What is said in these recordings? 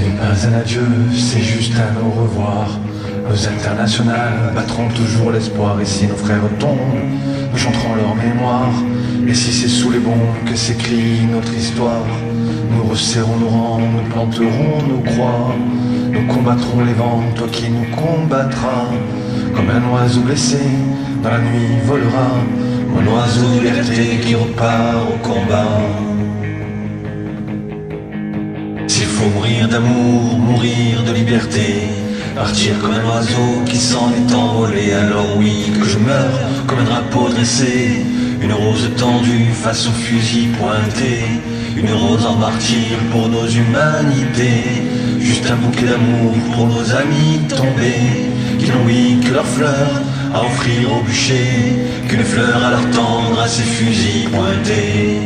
n'est pas un adieu, c'est juste un au revoir. Nos internationales battront toujours l'espoir. Et si nos frères tombent, nous chanterons leur mémoire. Et si c'est sous les bombes que s'écrit notre histoire, nous resserrons nos rangs, nous planterons nos croix. Nous combattrons les vents, toi qui nous combattras. Comme un oiseau blessé, dans la nuit volera mon oiseau liberté qui repart au combat. S'il faut mourir d'amour, mourir de liberté, partir comme un oiseau qui s'en est envolé, alors oui, que je meure comme un drapeau dressé, une rose tendue face au fusil pointé, une rose en martyr pour nos humanités, juste un bouquet d'amour pour nos amis tombés, qui n'ont oui que leurs fleurs à offrir au bûcher, qu'une fleur à leur tendre à ces fusils pointés.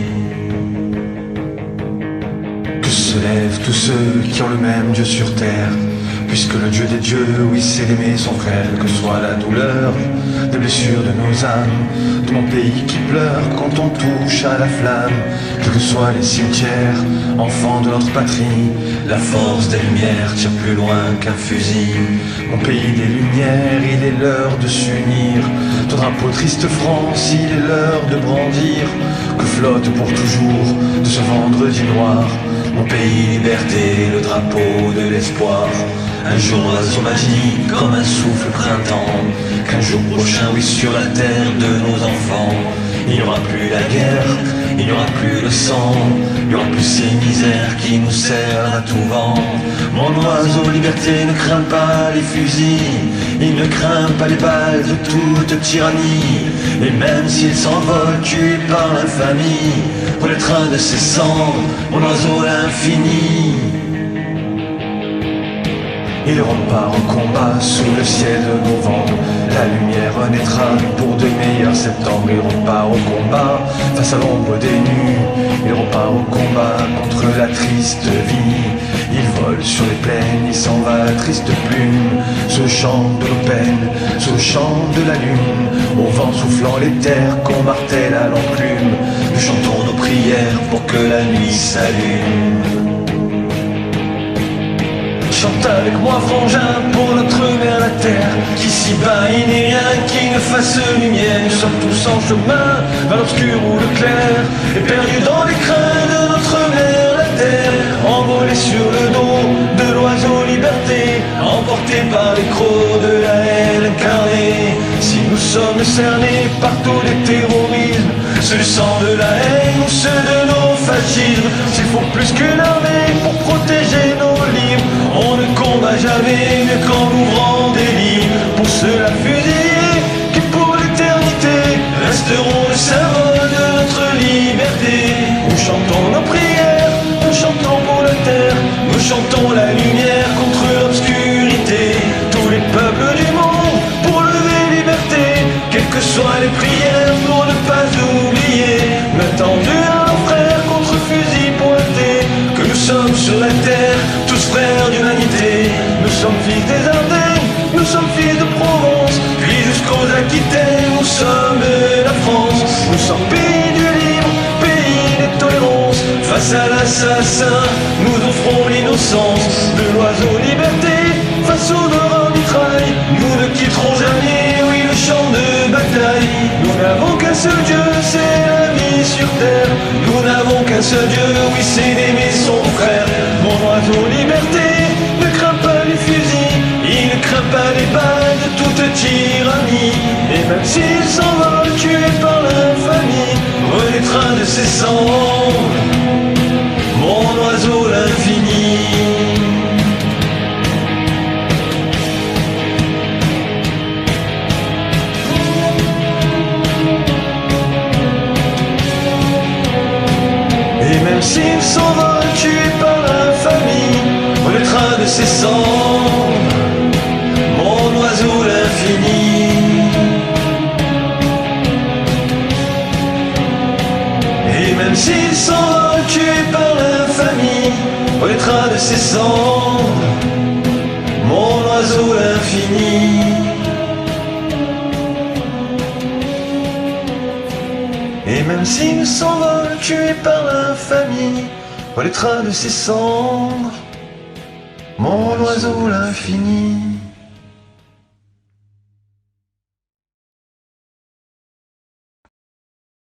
Que se lèvent tous ceux qui ont le même Dieu sur terre, puisque le Dieu des dieux, oui, c'est d'aimer son frère. Que soit la douleur des blessures de nos âmes, de mon pays qui pleure quand on touche à la flamme, quels que soient les cimetières, enfants de notre patrie, la force des lumières tire plus loin qu'un fusil. Mon pays des lumières, il est l'heure de s'unir, ton drapeau triste France, il est l'heure de brandir, que flotte pour toujours de ce vendredi noir mon pays liberté, le drapeau de l'espoir. Un jour oiseau magique comme un souffle printemps, qu'un jour prochain, oui, sur la terre de nos enfants, il n'y aura plus la guerre, il n'y aura plus le sang, il n'y aura plus ces misères qui nous servent à tout vent. Mon oiseau liberté ne craint pas les fusils, il ne craint pas les balles de toute tyrannie, et même s'il s'envole tué par l'infamie, pour le train de ses cendres, mon oiseau l'infini. Il repart au combat sous le ciel de novembre, la lumière renaîtra pour de meilleurs septembre. Il repart au combat face à l'ombre des nues, il repart au combat contre la triste vie. Il vole sur les plaines, il s'en va à triste plume, sous le chant de nos peines, sous le chant de la lune, au vent soufflant les terres qu'on martèle à l'enclume. Nous chantons nos prières pour que la nuit s'allume. Chante avec moi frangin pour notre mère la terre, qu'ici-bas il n'est rien qui ne fasse lumière. Nous sommes tous en chemin vers l'obscur ou le clair, et perdus dans les crins de notre mère la terre, envolés sur le dos de l'oiseau liberté, emportés par les crocs de la haine incarnée. Si nous sommes cernés par tous les terrorismes, ceux du sang de la haine ou ceux de nos fascismes, s'il faut plus qu'une armée pour protéger nos livres, on ne combat jamais mieux qu'en ouvrant des livres. Pour ceux-là fusillés qui pour l'éternité resteront le symbole de notre liberté. Nous chantons nos prières, nous chantons pour la terre, nous chantons la lumière contre l'obscurité. Tous les peuples du monde pour lever liberté, quelles que soient les prières pour ne pas oublier. M'attendu à nos frères contre fusil pointé, que nous sommes sur la terre, tous frères d'humanité. Nous sommes fils des Ardennes, nous sommes fils de Provence, puis jusqu'aux Aquitaines, nous sommes la France. Nous sommes pays du libre, pays des tolérances. Face à l'assassin, nous offrons l'innocence de l'oiseau liberté. Face au devant mitraille, nous ne quitterons jamais, oui, le champ de bataille. Nous n'avons qu'un seul Dieu, c'est la vie sur terre. Nous n'avons qu'un seul Dieu, oui, c'est d'aimer son frère. Mon oiseau liberté ne craint pas les fusils, il ne craint pas les balles de toute tyrannie. Et même s'il s'envole tué par l'infamie, renaîtra de ses cendres mon oiseau l'infini. Même s'il s'envole tué par l'infamie, renaîtra de ses cendres mon oiseau l'infini. Et même s'il s'envole tué par l'infamie, renaîtra de ses cendres mon oiseau l'infini. Et même s'il s'envole tué par l'infamie, renaîtra de ses cendres mon oiseau l'infini.